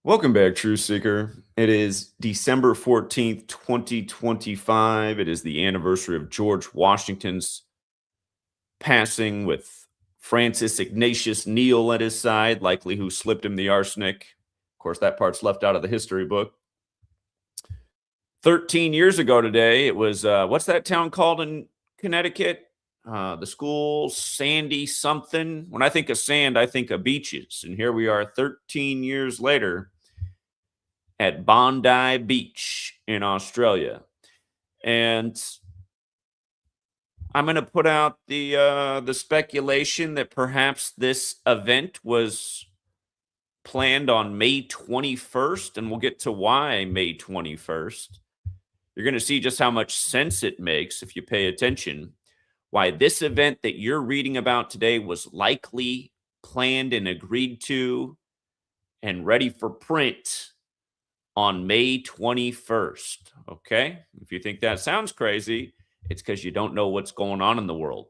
Welcome back, True Seeker. It is December 14th, 2025. It is the anniversary of George Washington's passing, with Francis Ignatius Neil at his side, likely who slipped him the arsenic. Of course, that part's left out of the history book. 13 years ago today, it was, what's that town called in Connecticut? The school, Sandy something. When I think of sand, I think of beaches. And here we are 13 years later at Bondi Beach in Australia. And I'm going to put out the speculation that perhaps this event was planned on May 21st, and we'll get to why May 21st. You're going to see just how much sense it makes if you pay attention. Why this event that you're reading about today was likely planned and agreed to and ready for print on May 21st. Okay. If you think that sounds crazy, it's because you don't know what's going on in the world.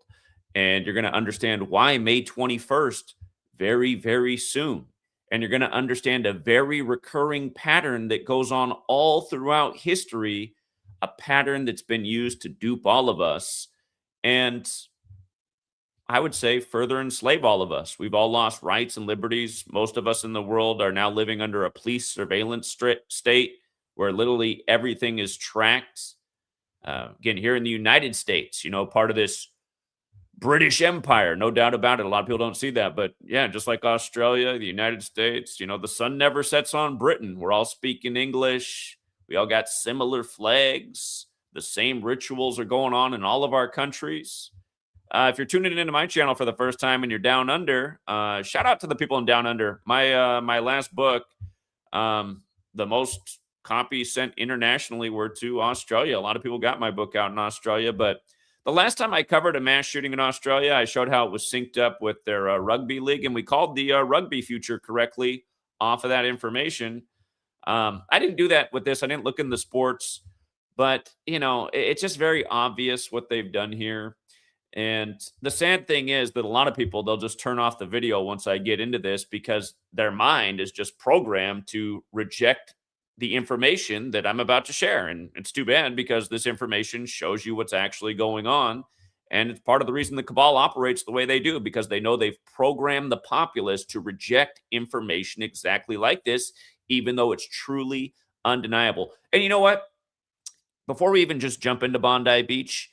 And you're going to understand why May 21st very, very soon. And you're going to understand a very recurring pattern that goes on all throughout history, a pattern that's been used to dupe all of us. And I would say further enslave all of us. We've all lost rights and liberties. Most of us in the world are now living under a police surveillance state where literally everything is tracked. Again, here in the United States, part of this British Empire, no doubt about it. A lot of people don't see that. But yeah, just like Australia, the United States, the sun never sets on Britain. We're all speaking English. We all got similar flags. The same rituals are going on in all of our countries. If you're tuning into my channel for the first time and you're down under, shout out to the people in down under. My last book, the most copies sent internationally were to Australia. A lot of people got my book out in Australia, but the last time I covered a mass shooting in Australia, I showed how it was synced up with their rugby league, and we called the rugby future correctly off of that information. I didn't do that with this. I didn't look in the sports, but it's just very obvious what they've done here. And the sad thing is that a lot of people, they'll just turn off the video once I get into this because their mind is just programmed to reject the information that I'm about to share. And it's too bad because this information shows you what's actually going on. And it's part of the reason the cabal operates the way they do, because they know they've programmed the populace to reject information exactly like this, even though it's truly undeniable. And you know what? Before we even just jump into Bondi Beach,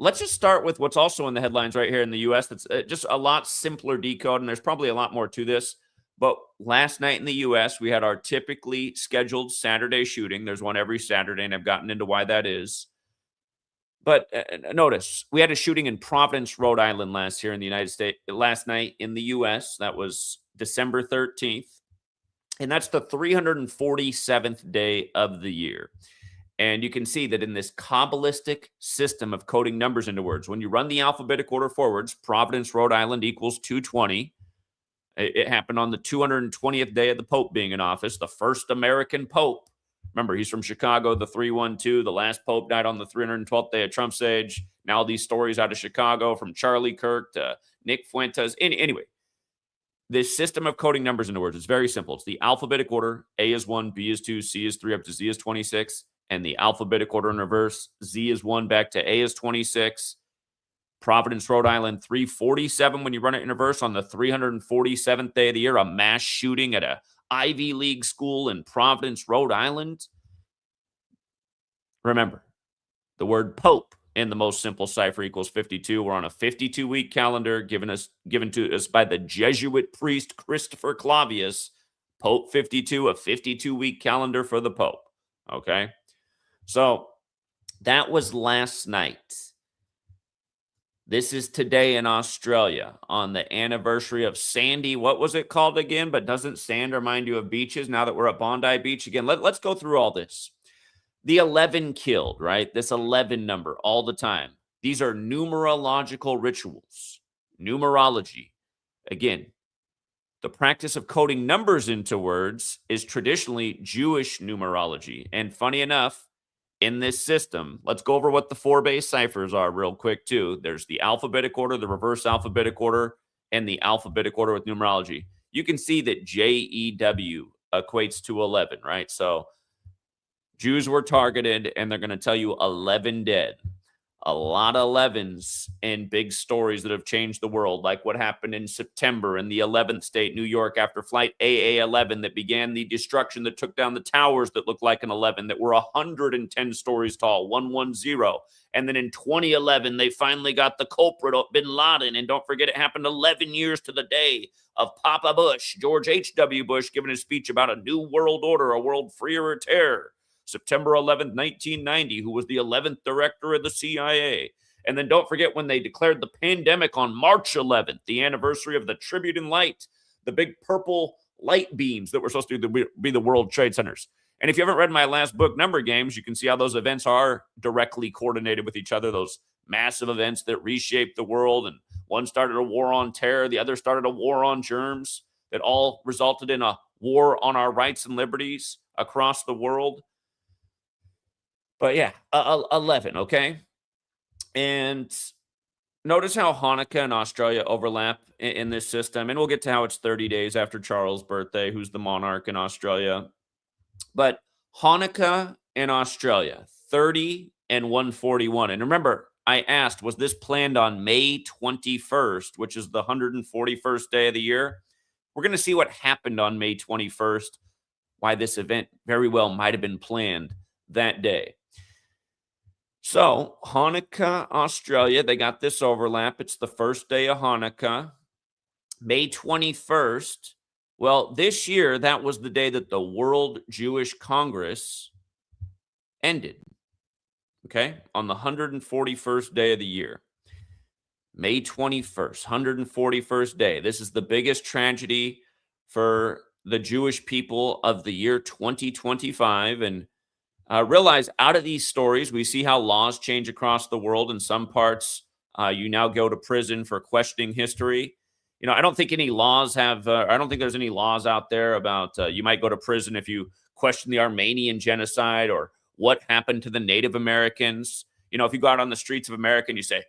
let's just start with what's also in the headlines right here in the U.S. That's just a lot simpler decode, and there's probably a lot more to this. But last night in the U.S., we had our typically scheduled Saturday shooting. There's one every Saturday, and I've gotten into why that is. But notice, we had a shooting in Providence, Rhode Island last night in the U.S. That was December 13th. And that's the 347th day of the year. And you can see that in this Kabbalistic system of coding numbers into words, when you run the alphabetic order forwards, Providence, Rhode Island equals 220. It happened on the 220th day of the Pope being in office, the first American Pope. Remember, he's from Chicago, the 312. The last Pope died on the 312th day of Trump's age. Now these stories out of Chicago, from Charlie Kirk to Nick Fuentes. Anyway, this system of coding numbers into words is very simple. It's the alphabetic order. A is 1, B is 2, C is 3, up to Z is 26. And the alphabetic order in reverse. Z is 1, back to A is 26. Providence, Rhode Island, 347 when you run it in reverse on the 347th day of the year. A mass shooting at a Ivy League school in Providence, Rhode Island. Remember, the word Pope in the most simple cipher equals 52. We're on a 52-week calendar given to us by the Jesuit priest Christopher Clavius. Pope 52, a 52-week calendar for the Pope. Okay? So that was last night. This is today in Australia on the anniversary of Sandy. What was it called again? But doesn't sand remind you of beaches now that we're at Bondi Beach again? Let's go through all this. The 11 killed, right? This 11 number all the time. These are numerological rituals. Numerology. Again, the practice of coding numbers into words is traditionally Jewish numerology. And funny enough, in this system, let's go over what the 4 base ciphers are real quick too. There's the alphabetic order, the reverse alphabetic order, and the alphabetic order with numerology. You can see that JEW, equates to 11, right? So Jews were targeted, and they're going to tell you 11 dead. A lot of 11s in big stories that have changed the world, like what happened in September in the 11th state, New York, after Flight AA-11 that began the destruction that took down the towers that looked like an 11 that were 110 stories tall, 110. And then in 2011, they finally got the culprit, bin Laden. And don't forget, it happened 11 years to the day of Papa Bush, George H.W. Bush, giving his speech about a new world order, a world freer of terror. September 11th, 1990, who was the 11th director of the CIA. And then don't forget when they declared the pandemic on March 11th, the anniversary of the Tribute in Light, the big purple light beams that were supposed to be the World Trade Centers. And if you haven't read my last book, Number Games, you can see how those events are directly coordinated with each other, those massive events that reshaped the world. And one started a war on terror, the other started a war on germs that all resulted in a war on our rights and liberties across the world. But yeah, 11, okay? And notice how Hanukkah and Australia overlap in this system. And we'll get to how it's 30 days after Charles' birthday, who's the monarch in Australia. But Hanukkah in Australia, 30 and 141. And remember, I asked, was this planned on May 21st, which is the 141st day of the year? We're going to see what happened on May 21st, why this event very well might have been planned that day. So, Hanukkah, Australia, they got this overlap. It's the first day of Hanukkah, May 21st. Well, this year, that was the day that the World Jewish Congress ended, okay, on the 141st day of the year. May 21st, 141st day. This is the biggest tragedy for the Jewish people of the year 2025, and realize out of these stories, we see how laws change across the world. In some parts, you now go to prison for questioning history. You know, I don't think any laws have, I don't think there's any laws out there about you might go to prison if you question the Armenian genocide or what happened to the Native Americans. You know, if you go out on the streets of America and you say,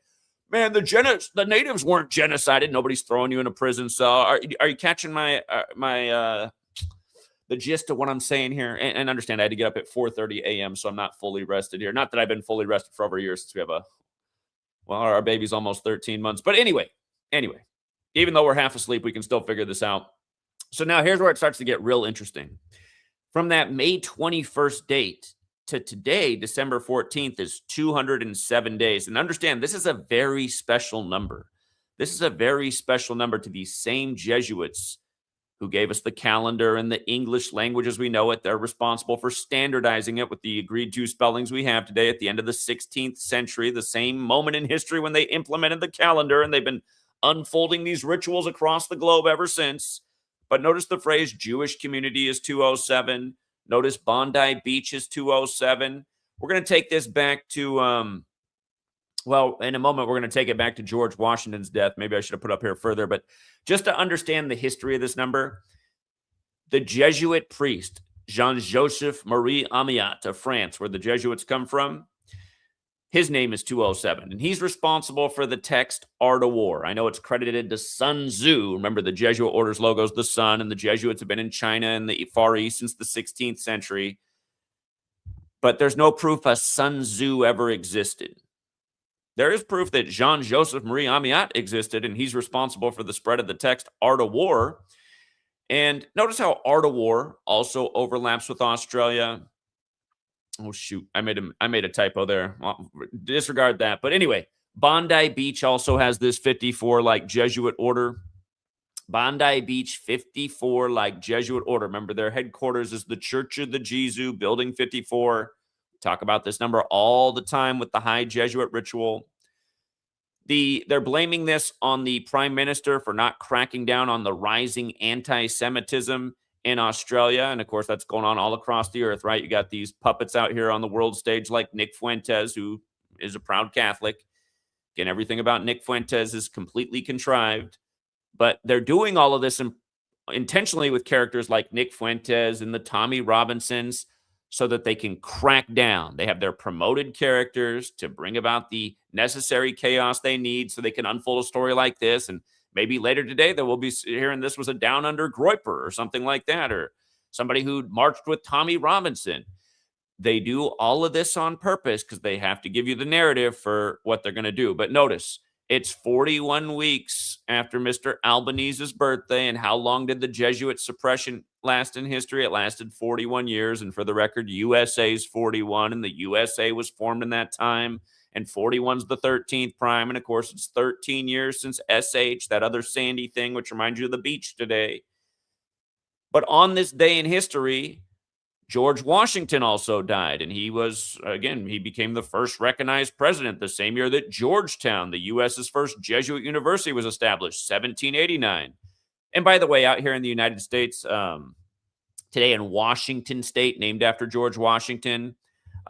man, the natives weren't genocided, nobody's throwing you in a prison cell. Are you catching the gist of what I'm saying here? And understand, I had to get up at 4:30 a.m., so I'm not fully rested here. Not that I've been fully rested for over a year since we have our baby's almost 13 months. But anyway, even though we're half asleep, we can still figure this out. So now here's where it starts to get real interesting. From that May 21st date to today, December 14th, is 207 days. And understand, this is a very special number. This is a very special number to these same Jesuits who gave us the calendar and the English language as we know it. They're responsible for standardizing it with the agreed to spellings we have today at the end of the 16th century, the same moment in history when they implemented the calendar, and they've been unfolding these rituals across the globe ever since. But notice the phrase Jewish community is 207. Notice Bondi Beach is 207. We're going to take this back to, well, in a moment, we're going to take it back to George Washington's death. Maybe I should have put up here further, but just to understand the history of this number, the Jesuit priest, Jean-Joseph Marie Amiot of France, where the Jesuits come from, his name is 207, and he's responsible for the text Art of War. I know it's credited to Sun Tzu. Remember, the Jesuit order's logo is the sun, and the Jesuits have been in China and the Far East since the 16th century. But there's no proof a Sun Tzu ever existed. There is proof that Jean-Joseph Marie Amiot existed, and he's responsible for the spread of the text Art of War. And notice how Art of War also overlaps with Australia. Oh, shoot. I made a typo there. Well, disregard that. But anyway, Bondi Beach also has this 54 like Jesuit order. Bondi Beach, 54 like Jesuit order. Remember, their headquarters is the Church of the Jesuit, Building 54. Talk about this number all the time with the high Jesuit ritual. They're blaming this on the prime minister for not cracking down on the rising anti-Semitism in Australia. And of course, that's going on all across the earth, right? You got these puppets out here on the world stage like Nick Fuentes, who is a proud Catholic. Again, everything about Nick Fuentes is completely contrived. But they're doing all of this intentionally with characters like Nick Fuentes and the Tommy Robinsons, so that they can crack down. They have their promoted characters to bring about the necessary chaos they need so they can unfold a story like this. And maybe later today, there will be hearing this was a down under Groyper or something like that. Or somebody who marched with Tommy Robinson. They do all of this on purpose because they have to give you the narrative for what they're going to do. But notice, it's 41 weeks after Mr. Albanese's birthday. And how long did the Jesuit suppression last in history? It lasted 41 years. And for the record, USA is 41, and the USA was formed in that time. And 41's the 13th prime. And of course, it's 13 years since SH, that other sandy thing, which reminds you of the beach today. But on this day in history, George Washington also died, and he was, again, he became the first recognized president the same year that Georgetown, the U.S.'s first Jesuit university, was established, 1789. And by the way, out here in the United States, today in Washington State, named after George Washington,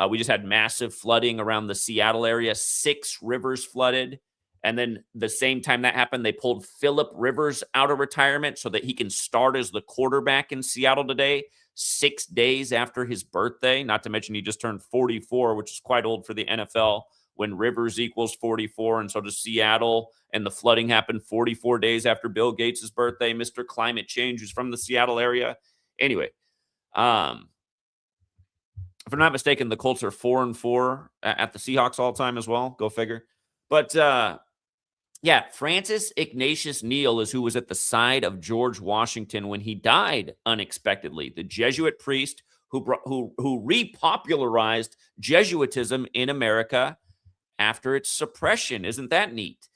we just had massive flooding around the Seattle area. 6 rivers flooded. And then the same time that happened, they pulled Phillip Rivers out of retirement so that he can start as the quarterback in Seattle today, 6 days after his birthday. Not to mention he just turned 44, which is quite old for the NFL, when Rivers equals 44. And so does Seattle. And the flooding happened 44 days after Bill Gates' birthday. Mr. Climate Change, who's from the Seattle area. Anyway, if I'm not mistaken, the Colts are 4-4 at the Seahawks all time as well. Go figure. But yeah, Francis Ignatius Neal is who was at the side of George Washington when he died unexpectedly. The Jesuit priest who repopularized Jesuitism in America after its suppression. Isn't that neat?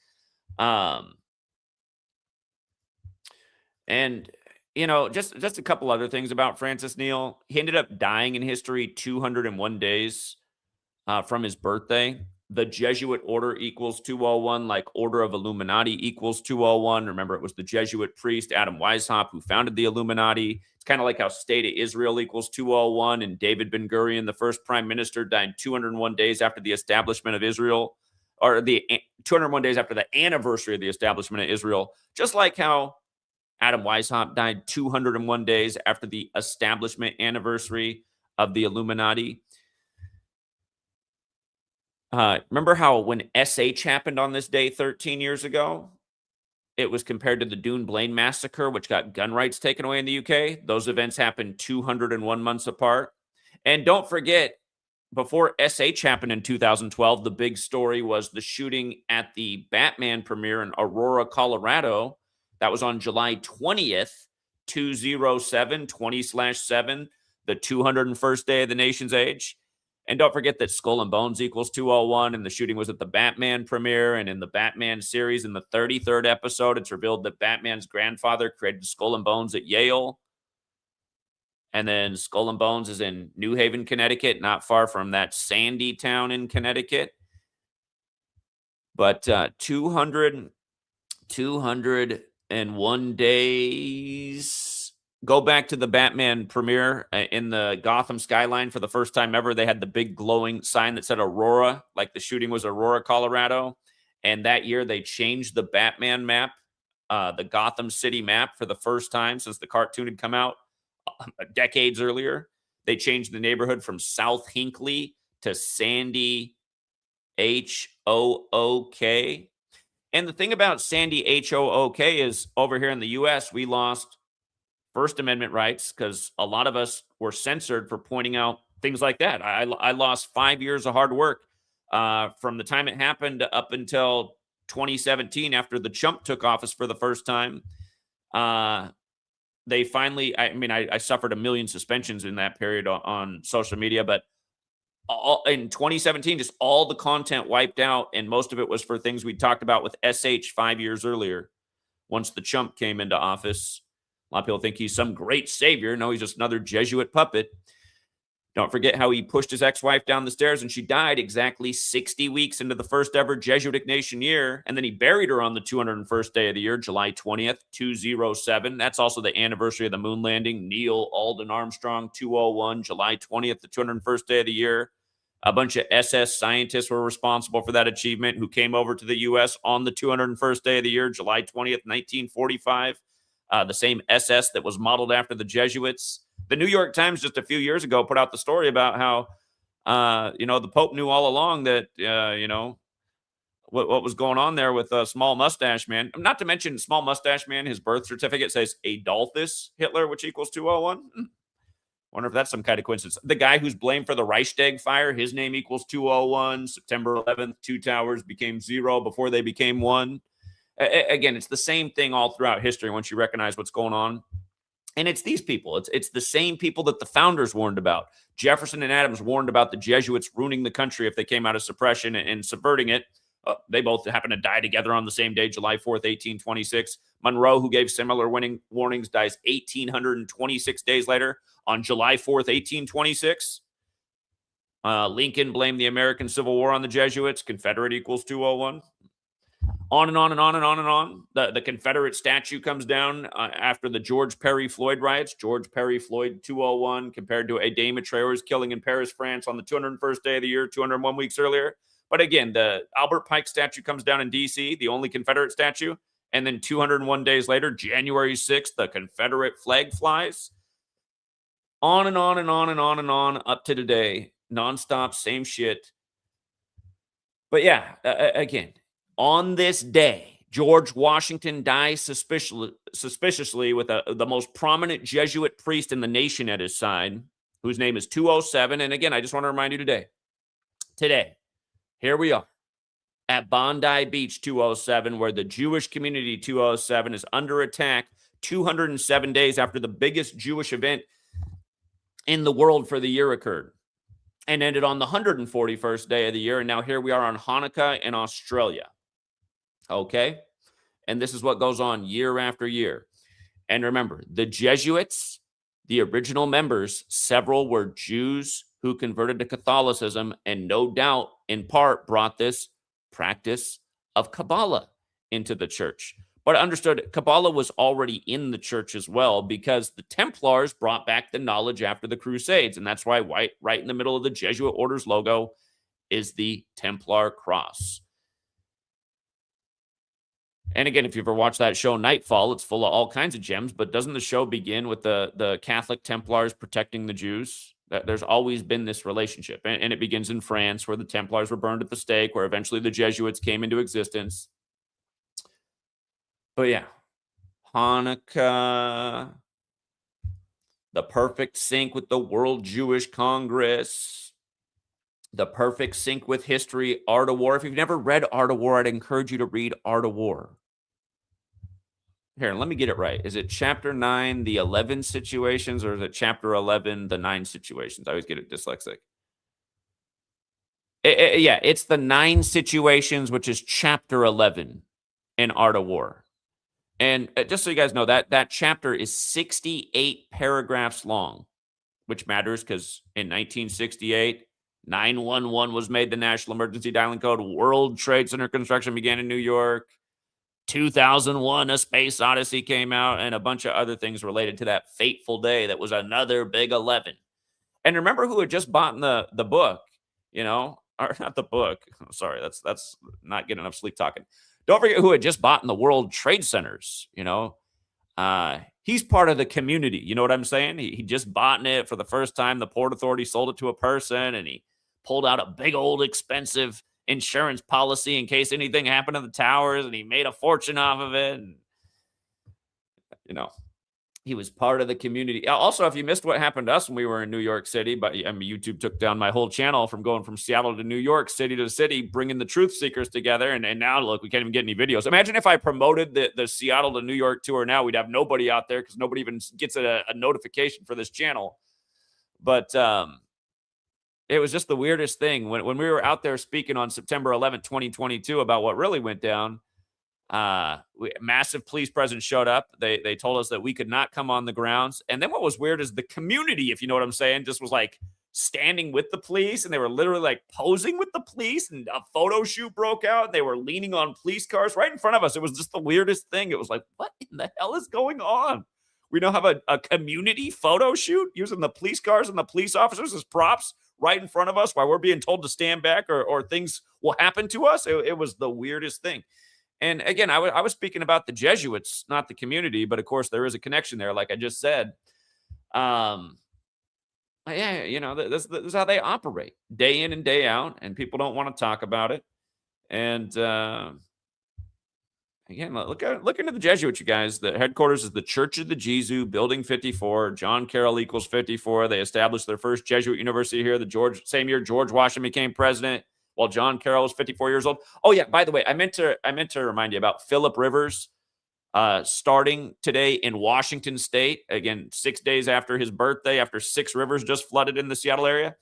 And you know, just a couple other things about Francis Neal. He ended up dying in history 201 days from his birthday. The Jesuit order equals 201, like Order of Illuminati equals 201. Remember, it was the Jesuit priest, Adam Weishaupt, who founded the Illuminati. It's kind of like how State of Israel equals 201, and David Ben-Gurion, the first prime minister, died 201 days after the establishment of Israel, or the 201 days after the anniversary of the establishment of Israel, just like how Adam Weishaupt died 201 days after the establishment anniversary of the Illuminati. Remember how when SH happened on this day 13 years ago, it was compared to the Dune Blaine massacre, which got gun rights taken away in the UK. Those events happened 201 months apart. And don't forget, before SH happened in 2012, the big story was the shooting at the Batman premiere in Aurora, Colorado. That was on July 20th, 207, 20/7, the 201st day of the nation's age. And don't forget that Skull and Bones equals 201, and the shooting was at the Batman premiere. And in the Batman series, in the 33rd episode, it's revealed that Batman's grandfather created Skull and Bones at Yale. And then Skull and Bones is in New Haven, Connecticut, not far from that sandy town in Connecticut. But 201 days. Go back to the Batman premiere in the Gotham skyline for the first time ever. They had the big glowing sign that said Aurora, like the shooting was Aurora, Colorado. And that year they changed the Batman map, the Gotham City map, for the first time since the cartoon had come out decades earlier. They changed the neighborhood from South Hinckley to Sandy Hook. And the thing about Sandy Hook is over here in the U.S., we lost First Amendment rights because a lot of us were censored for pointing out things like that. I lost 5 years of hard work from the time it happened up until 2017 after the chump took office for the first time. They finally, I suffered a million suspensions in that period on social media, but in 2017, just all the content wiped out, and most of it was for things we talked about with SH 5 years earlier. Once the chump came into office, a lot of people think he's some great savior. No, he's just another Jesuit puppet. Don't forget how he pushed his ex-wife down the stairs and she died exactly 60 weeks into the first ever Jesuit Nation year. And then he buried her on the 201st day of the year, July 20th, 207. That's also the anniversary of the moon landing. Neil Alden Armstrong, 201, July 20th, the 201st day of the year. A bunch of SS scientists were responsible for that achievement who came over to the U.S. on the 201st day of the year, July 20th, 1945. The same SS that was modeled after the Jesuits. The New York Times just a few years ago put out the story about how, the Pope knew all along that, what was going on there with Small Mustache Man. Not to mention Small Mustache Man, his birth certificate says Adolphus Hitler, which equals 201. Wonder if that's some kind of coincidence. The guy who's blamed for the Reichstag fire, his name equals 201. September 11th, 2 towers became 0 before they became 1. Again, it's the same thing all throughout history once you recognize what's going on. And it's these people. It's the same people that the founders warned about. Jefferson and Adams warned about the Jesuits ruining the country if they came out of suppression and subverting it. They both happen to die together on the same day, July 4th, 1826. Monroe, who gave similar warnings, dies 1,826 days later on July 4th, 1826. Lincoln blamed the American Civil War on the Jesuits. Confederate equals 201. On and on and on and on and on. The Confederate statue comes down after the George Perry Floyd riots. George Perry Floyd 201 compared to a Gematria's killing in Paris, France on the 201st day of the year, 201 weeks earlier. But again, the Albert Pike statue comes down in D.C., the only Confederate statue. And then 201 days later, January 6th, the Confederate flag flies. On and on and on and on and on up to today. Nonstop, same shit. But yeah, again, on this day, George Washington dies suspiciously with the most prominent Jesuit priest in the nation at his side, whose name is 207. And again, I just want to remind you today, here we are at Bondi Beach 207, where the Jewish community 207 is under attack 207 days after the biggest Jewish event in the world for the year occurred and ended on the 141st day of the year. And now here we are on Hanukkah in Australia. Okay? And this is what goes on year after year. And remember, the Jesuits, the original members, several were Jews who converted to Catholicism and no doubt in part brought this practice of Kabbalah into the church. But understood, Kabbalah was already in the church as well because the Templars brought back the knowledge after the Crusades. And that's why right in the middle of the Jesuit Order's logo is the Templar cross. And again, if you've ever watched that show Nightfall, it's full of all kinds of gems. But doesn't the show begin with the Catholic Templars protecting the Jews? There's always been this relationship. And it begins in France, where the Templars were burned at the stake, where eventually the Jesuits came into existence. But yeah, Hanukkah, the perfect sync with the World Jewish Congress, the perfect sync with history, Art of War. If you've never read Art of War, I'd encourage you to read Art of War. Here, let me get it right. Is it chapter 9, the 11 situations, or is it chapter 11, the 9 situations? I always get it dyslexic. Yeah, it's the 9 situations, which is chapter 11 in Art of War. And just so you guys know, that chapter is 68 paragraphs long, which matters because in 1968, 911 was made the national emergency dialing code. World Trade Center construction began in New York. 2001, A Space Odyssey came out, and a bunch of other things related to that fateful day that was another big 11. And remember who had just bought the book, or not the book. Sorry, that's not getting enough sleep talking. Don't forget who had just bought in the World Trade Centers, He's part of the community. You know what I'm saying? He just bought in it for the first time. The Port Authority sold it to a person, and he pulled out a big old expensive insurance policy in case anything happened to the towers, and he made a fortune off of it. And, he was part of the community. Also, if you missed what happened to us when we were in New York City, but YouTube took down my whole channel from going from Seattle to New York, city to city, bringing the truth seekers together. And now, look, we can't even get any videos. Imagine if I promoted the Seattle to New York tour now. We'd have nobody out there because nobody even gets a notification for this channel. But it was just the weirdest thing. When we were out there speaking on September 11th, 2022 about what really went down, massive police presence showed up. They told us that we could not come on the grounds. And then what was weird is the community, if you know what I'm saying, just was like standing with the police, and they were literally like posing with the police, and a photo shoot broke out. And they were leaning on police cars right in front of us. It was just the weirdest thing. It was like, what in the hell is going on? We now have a community photo shoot using the police cars and the police officers as props right in front of us while we're being told to stand back or things will happen to us. It was the weirdest thing. And again, I was speaking about the Jesuits, not the community, but of course there is a connection there, like I just said. Yeah, this is how they operate day in and day out, and people don't want to talk about it. And Again, look into the Jesuits, you guys. The headquarters is the Church of the Jesuit, Building 54. John Carroll equals 54. They established their first Jesuit university here. Same year George Washington became president, while John Carroll was 54 years old. Oh yeah, by the way, I meant to remind you about Philip Rivers starting today in Washington State. Again, 6 days after his birthday, after 6 rivers just flooded in the Seattle area.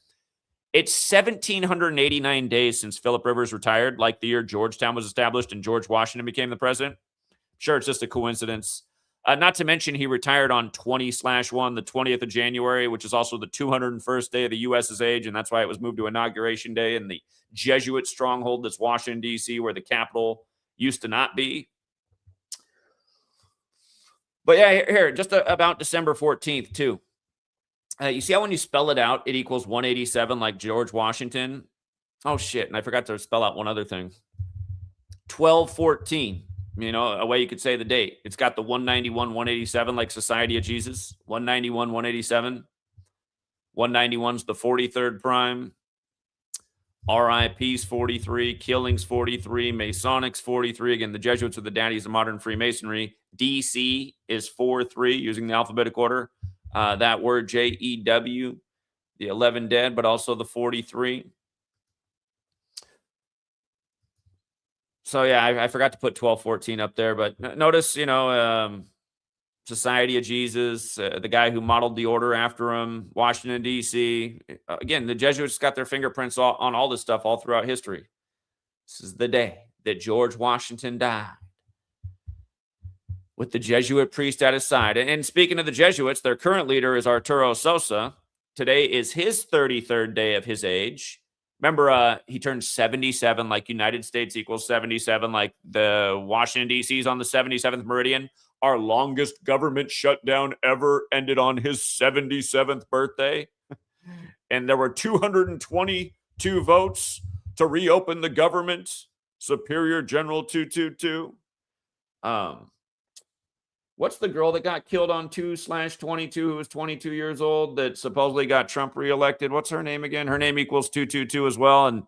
It's 1,789 days since Philip Rivers retired, like the year Georgetown was established and George Washington became the president. Sure, it's just a coincidence. Not to mention he retired on 20/1, the 20th of January, which is also the 201st day of the U.S.'s age, and that's why it was moved to Inauguration Day in the Jesuit stronghold that's Washington, D.C., where the capital used to not be. But yeah, here, just about December 14th, too. You see how when you spell it out, it equals 187 like George Washington? Oh, shit. And I forgot to spell out one other thing. 12/14. A way you could say the date. It's got the 191, 187 like Society of Jesus. 191, 187. 191's the 43rd prime. RIP's 43. Killing's 43. Masonic's 43. Again, the Jesuits are the daddies of modern Freemasonry. DC is 4-3 using the alphabetic order. That word JEW, the 11 dead, but also the 43. So yeah, I forgot to put 12/14 up there, but notice, Society of Jesus, the guy who modeled the order after him, Washington, D.C. Again, the Jesuits got their fingerprints on all this stuff all throughout history. This is the day that George Washington died, with the Jesuit priest at his side. And speaking of the Jesuits, their current leader is Arturo Sosa. Today is his 33rd day of his age. Remember, he turned 77, like United States equals 77, like the Washington, D.C. is on the 77th meridian. Our longest government shutdown ever ended on his 77th birthday. And there were 222 votes to reopen the government. Superior General 222. What's the girl that got killed on 2/22 who was 22 years old that supposedly got Trump reelected? What's her name again? Her name equals 222 as well. And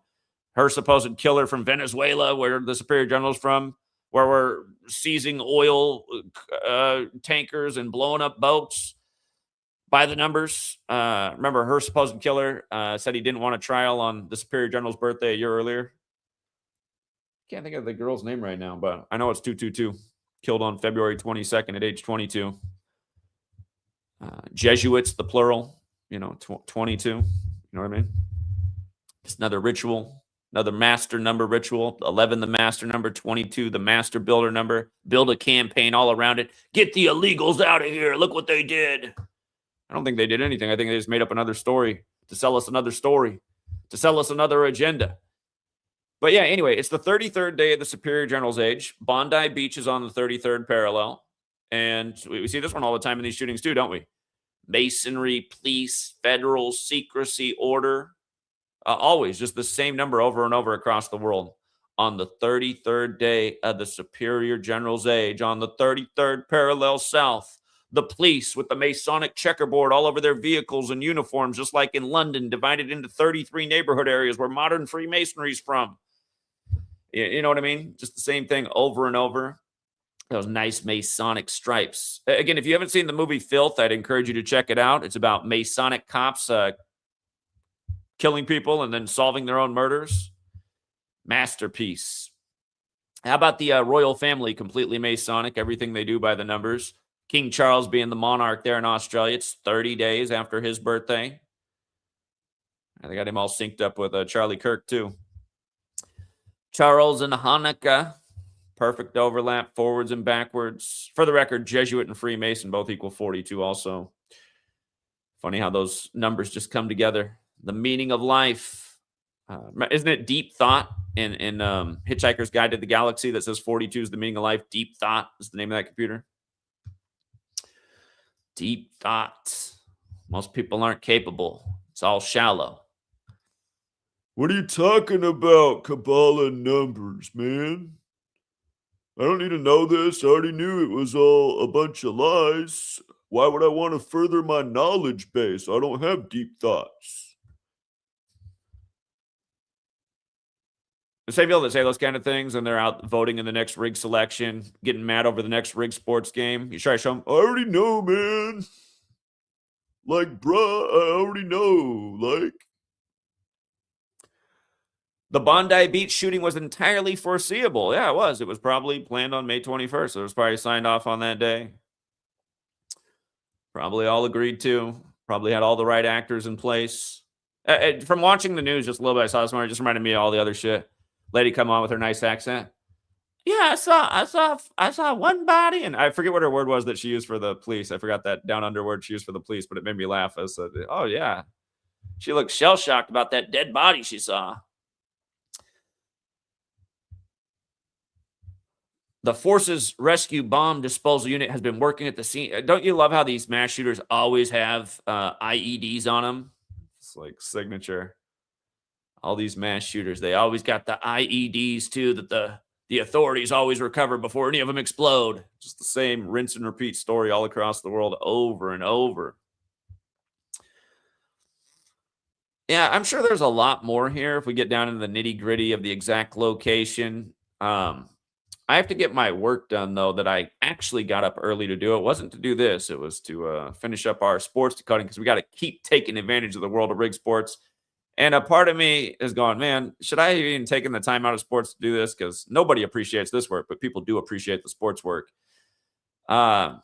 her supposed killer from Venezuela, where the Superior General's from, where we're seizing oil tankers and blowing up boats by the numbers. Remember, her supposed killer said he didn't want a trial on the Superior General's birthday a year earlier. Can't think of the girl's name right now, but I know it's 222. Killed on February 22nd at age 22. Jesuits, the plural, 22. You know what I mean? It's another ritual, another master number ritual. 11, the master number. 22, the master builder number. Build a campaign all around it. Get the illegals out of here. Look what they did. I don't think they did anything. I think they just made up another story to sell us another story, to sell us another agenda. But yeah, anyway, it's the 33rd day of the Superior General's age. Bondi Beach is on the 33rd parallel. And we see this one all the time in these shootings too, don't we? Masonry, police, federal, secrecy, order. Always just the same number over and over across the world. On the 33rd day of the Superior General's age, on the 33rd parallel south, the police with the Masonic checkerboard all over their vehicles and uniforms, just like in London, divided into 33 neighborhood areas where modern Freemasonry is from. You know what I mean? Just the same thing over and over. Those nice Masonic stripes. Again, if you haven't seen the movie Filth, I'd encourage you to check it out. It's about Masonic cops killing people and then solving their own murders. Masterpiece. How about the royal family, completely Masonic, everything they do by the numbers. King Charles being the monarch there in Australia. It's 30 days after his birthday. They got him all synced up with Charlie Kirk, too. Charles and Hanukkah. Perfect overlap, forwards and backwards. For the record, Jesuit and Freemason both equal 42 also. Funny how those numbers just come together. The meaning of life. Isn't it Deep Thought in Hitchhiker's Guide to the Galaxy that says 42 is the meaning of life? Deep Thought is the name of that computer. Deep thought. Most people aren't capable. It's all shallow. What are you talking about, Kabbalah numbers, man? I don't need to know this. I already knew it was all a bunch of lies. Why would I want to further my knowledge base? I don't have deep thoughts. The same people that say those kind of things, and they're out voting in the next rig selection, getting mad over the next rig sports game. You try to show them, I already know, man. Like, bruh, I already know. Like, the Bondi Beach shooting was entirely foreseeable. Yeah, it was. It was probably planned on May 21st. It was probably signed off on that day. Probably all agreed to. Probably had all the right actors in place. From watching the news just a little bit, I saw this morning. It just reminded me of all the other shit. Lady come on with her nice accent. Yeah, I saw one body, and I forget what her word was that she used for the police. I forgot that down under word she used for the police, but it made me laugh. I said, "Oh yeah," she looked shell shocked about that dead body she saw. The Forces Rescue Bomb Disposal Unit has been working at the scene. Don't you love how these mass shooters always have IEDs on them? It's like signature. All these mass shooters, they always got the IEDs too that the authorities always recover before any of them explode. Just the same rinse and repeat story all across the world over and over. Yeah, I'm sure there's a lot more here if we get down into the nitty gritty of the exact location. I have to get my work done, though, that I actually got up early to do. It wasn't to do this. It was to finish up our sports decoding because we got to keep taking advantage of the world of rig sports. And a part of me is going, man, should I have even taken the time out of sports to do this? Because nobody appreciates this work, but people do appreciate the sports work. Yeah,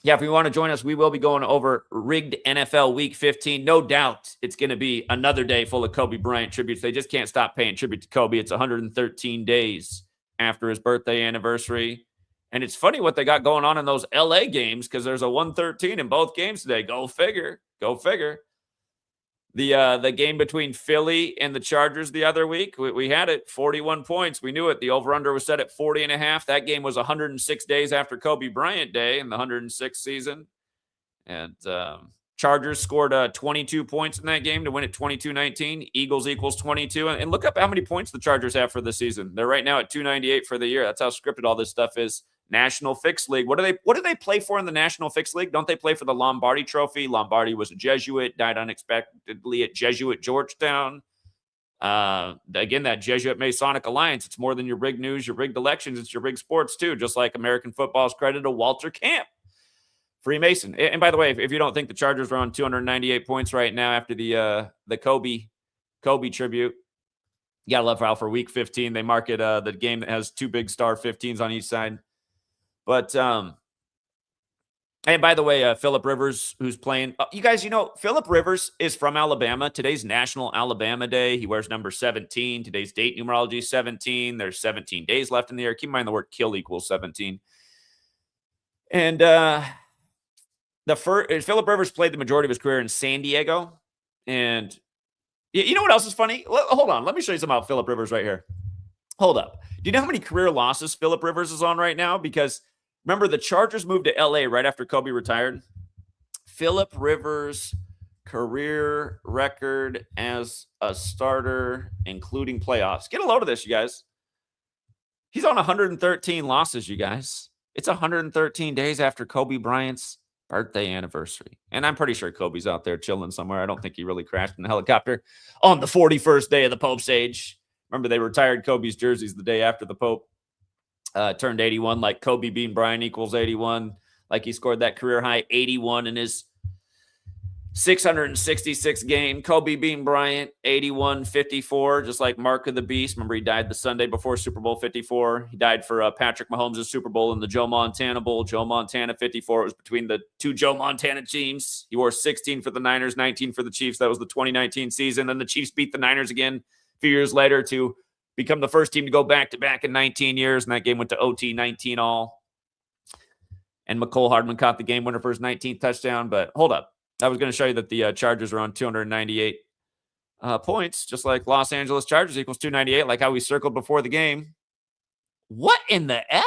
if you want to join us, we will be going over rigged NFL Week 15. No doubt it's going to be another day full of Kobe Bryant tributes. They just can't stop paying tribute to Kobe. It's 113 days after his birthday anniversary. And it's funny what they got going on in those LA games because there's a 113 in both games today. Go figure. Go figure. The game between Philly and the Chargers the other week, we had it, 41 points. We knew it. The over-under was set at 40.5. That game was 106 days after Kobe Bryant Day in the 106th season. And Chargers scored 22 points in that game to win it 22-19. Eagles equals 22. And look up how many points the Chargers have for the season. They're right now at 298 for the year. That's how scripted all this stuff is. National Fixed League. What do they play for in the National Fixed League? Don't they play for the Lombardi Trophy? Lombardi was a Jesuit, died unexpectedly at Jesuit Georgetown. Again, that Jesuit Masonic alliance, it's more than your rigged news, your rigged elections, it's your rigged sports too, just like American football's credit to Walter Camp. Freemason. And by the way, if you don't think the Chargers are on 298 points right now after the Kobe tribute, you gotta love how for week 15 they mark it the game that has two big star 15s on each side. But and by the way, Phillip Rivers, who's playing, you guys, Phillip Rivers is from Alabama. Today's National Alabama Day. He wears number 17. Today's date numerology is 17. There's 17 days left in the year. Keep in mind the word kill equals 17. And Phillip Rivers played the majority of his career in San Diego. And you know what else is funny? Hold on. Let me show you something about Phillip Rivers right here. Hold up. Do you know how many career losses Phillip Rivers is on right now? Because remember, the Chargers moved to LA right after Kobe retired. Phillip Rivers' career record as a starter, including playoffs. Get a load of this, you guys. He's on 113 losses, you guys. It's 113 days after Kobe Bryant's birthday anniversary. And I'm pretty sure Kobe's out there chilling somewhere. I don't think he really crashed in a helicopter on the 41st day of the Pope's age. Remember, they retired Kobe's jerseys the day after the Pope turned 81, like Kobe being Bryant equals 81. Like he scored that career high 81 in his 666 game. Kobe being Bryant, 81-54, just like Mark of the Beast. Remember, he died the Sunday before Super Bowl 54. He died for Patrick Mahomes' Super Bowl in the Joe Montana Bowl. Joe Montana 54. It was between the two Joe Montana teams. He wore 16 for the Niners, 19 for the Chiefs. That was the 2019 season. Then the Chiefs beat the Niners again a few years later to become the first team to go back-to-back in 19 years, and that game went to OT 19 all. And McCole Hardman caught the game winner for his 19th touchdown. But hold up. I was going to show you that the Chargers are on 298 points, just like Los Angeles Chargers equals 298, like how we circled before the game. What in the F?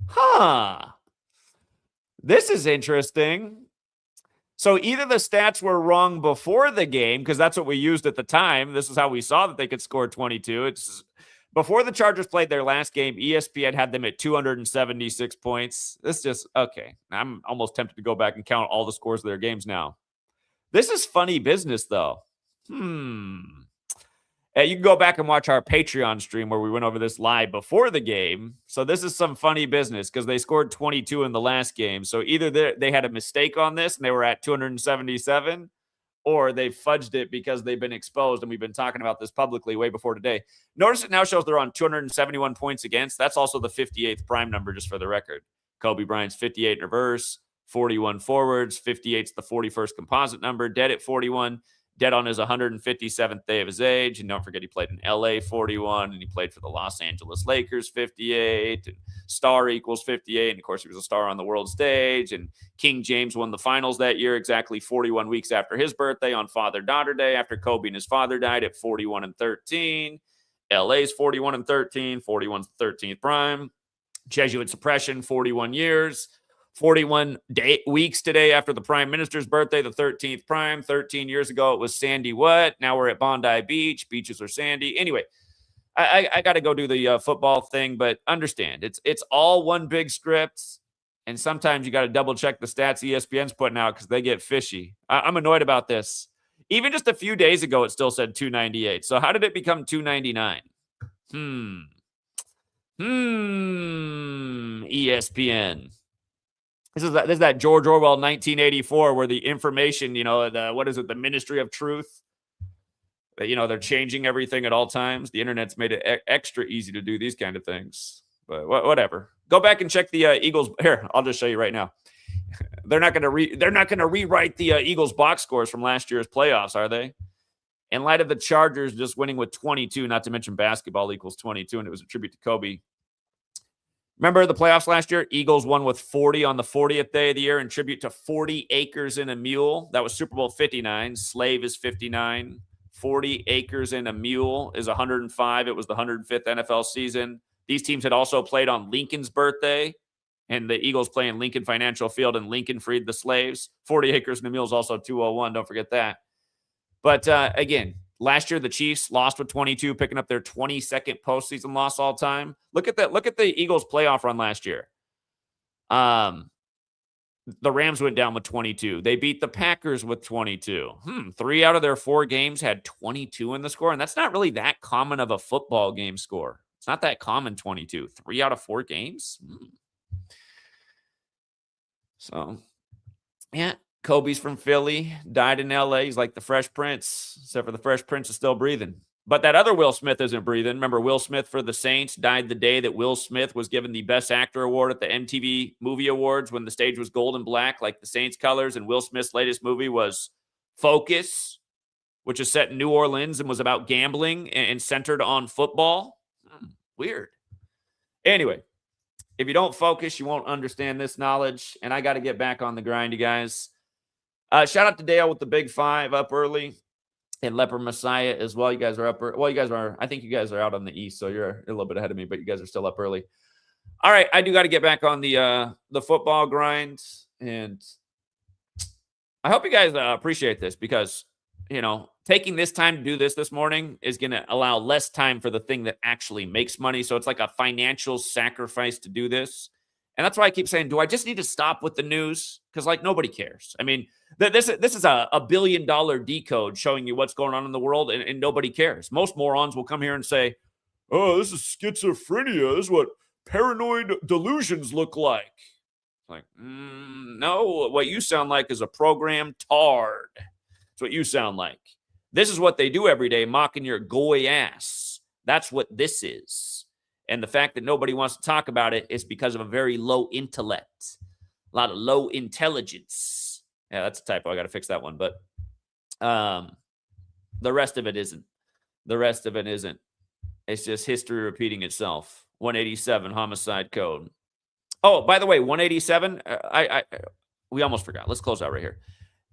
Huh. This is interesting. So either the stats were wrong before the game, because that's what we used at the time. This is how we saw that they could score 22. It's before the Chargers played their last game, ESPN had them at 276 points. This just, okay. I'm almost tempted to go back and count all the scores of their games now. This is funny business, though. You can go back and watch our Patreon stream where we went over this live before the game. So this is some funny business because they scored 22 in the last game. So either they had a mistake on this and they were at 277, or they fudged it because they've been exposed, and we've been talking about this publicly way before today. Notice it now shows they're on 271 points against. That's also the 58th prime number, just for the record. Kobe Bryant's 58 in reverse, 41 forwards, 58's the 41st composite number, dead at 41, dead on his 157th day of his age. And don't forget, he played in LA 41, and he played for the Los Angeles Lakers 58, and star equals 58. And of course, he was a star on the world stage. And King James won the finals that year, exactly 41 weeks after his birthday on Father-Daughter Day, after Kobe and his father died at 41 and 13. LA's 41 and 13, 41's the 13th prime. Jesuit suppression, 41 years. 41 weeks today after the prime minister's birthday, the 13th prime. 13 years ago, it was Sandy what? Now we're at Bondi Beach. Beaches are sandy. Anyway, I got to go do the football thing, but understand, it's all one big script, and sometimes you got to double check the stats ESPN's putting out because they get fishy. I'm annoyed about this. Even just a few days ago, it still said 298. So how did it become 299? ESPN. This is that George Orwell 1984 where the information, the Ministry of Truth, they're changing everything at all times. The internet's made it extra easy to do these kind of things. But whatever. Go back and check the Eagles. Here, I'll just show you right now. They're not going to rewrite the Eagles box scores from last year's playoffs, are they? In light of the Chargers just winning with 22, not to mention basketball equals 22, and it was a tribute to Kobe. Remember the playoffs last year? Eagles won with 40 on the 40th day of the year in tribute to 40 acres and a mule. That was Super Bowl 59. Slave is 59. 40 acres and a mule is 105. It was the 105th NFL season. These teams had also played on Lincoln's birthday, and the Eagles play in Lincoln Financial Field, and Lincoln freed the slaves. 40 acres and a mule is also 201. Don't forget that. But again, last year the Chiefs lost with 22, picking up their 22nd postseason loss all time. Look at that. Look at the Eagles playoff run last year. The Rams went down with 22. They beat the Packers with 22. 3 out of their 4 games had 22 in the score, and that's not really that common of a football game score. It's not that common, 22. 3 out of 4 games? So, yeah. Kobe's from Philly, died in L.A. He's like the Fresh Prince, except for the Fresh Prince is still breathing. But that other Will Smith isn't breathing. Remember, Will Smith for the Saints died the day that Will Smith was given the Best Actor Award at the MTV Movie Awards when the stage was gold and black, like the Saints colors. And Will Smith's latest movie was Focus, which is set in New Orleans and was about gambling and centered on football. Weird. Anyway, if you don't focus, you won't understand this knowledge. And I got to get back on the grind, you guys. Shout out to Dale with the Big 5 up early, and Leper Messiah as well. You guys are up. Well, you guys are. I think you guys are out on the east, so you're a little bit ahead of me, but you guys are still up early. All right, I do got to get back on the football grind, and I hope you guys appreciate this because taking this time to do this morning is going to allow less time for the thing that actually makes money. So it's like a financial sacrifice to do this. And that's why I keep saying, do I just need to stop with the news? Because nobody cares. I mean, this is a $1 billion decode showing you what's going on in the world, and nobody cares. Most morons will come here and say, oh, this is schizophrenia. This is what paranoid delusions look like. Like, no, what you sound like is a programmed tard. That's what you sound like. This is what they do every day, mocking your goy ass. That's what this is. And the fact that nobody wants to talk about it is because of a very low intellect, a lot of low intelligence. Yeah, that's a typo. I got to fix that one. But the rest of it isn't. The rest of it isn't. It's just history repeating itself. 187 homicide code. Oh, by the way, 187. We almost forgot. Let's close out right here.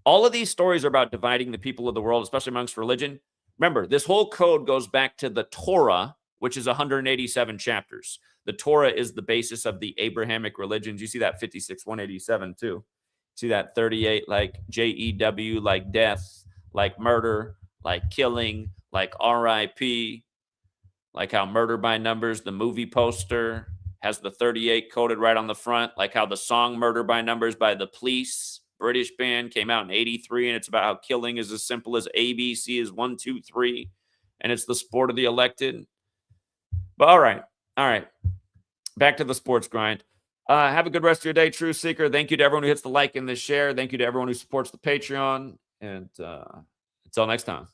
All of these stories are about dividing the people of the world, especially amongst religion. Remember, this whole code goes back to the Torah, which is 187 chapters. The Torah is the basis of the Abrahamic religions. You see that 56, 187 too. See that 38, like JEW, like death, like murder, like killing, like RIP, like how Murder by Numbers, the movie poster, has the 38 coded right on the front, like how the song Murder by Numbers by the Police, British band, came out in 83, and it's about how killing is as simple as ABC is 1, 2, 3. and it's the sport of the elected. But all right. Back to the sports grind. Have a good rest of your day, True Seeker. Thank you to everyone who hits the like and the share. Thank you to everyone who supports the Patreon. And until next time.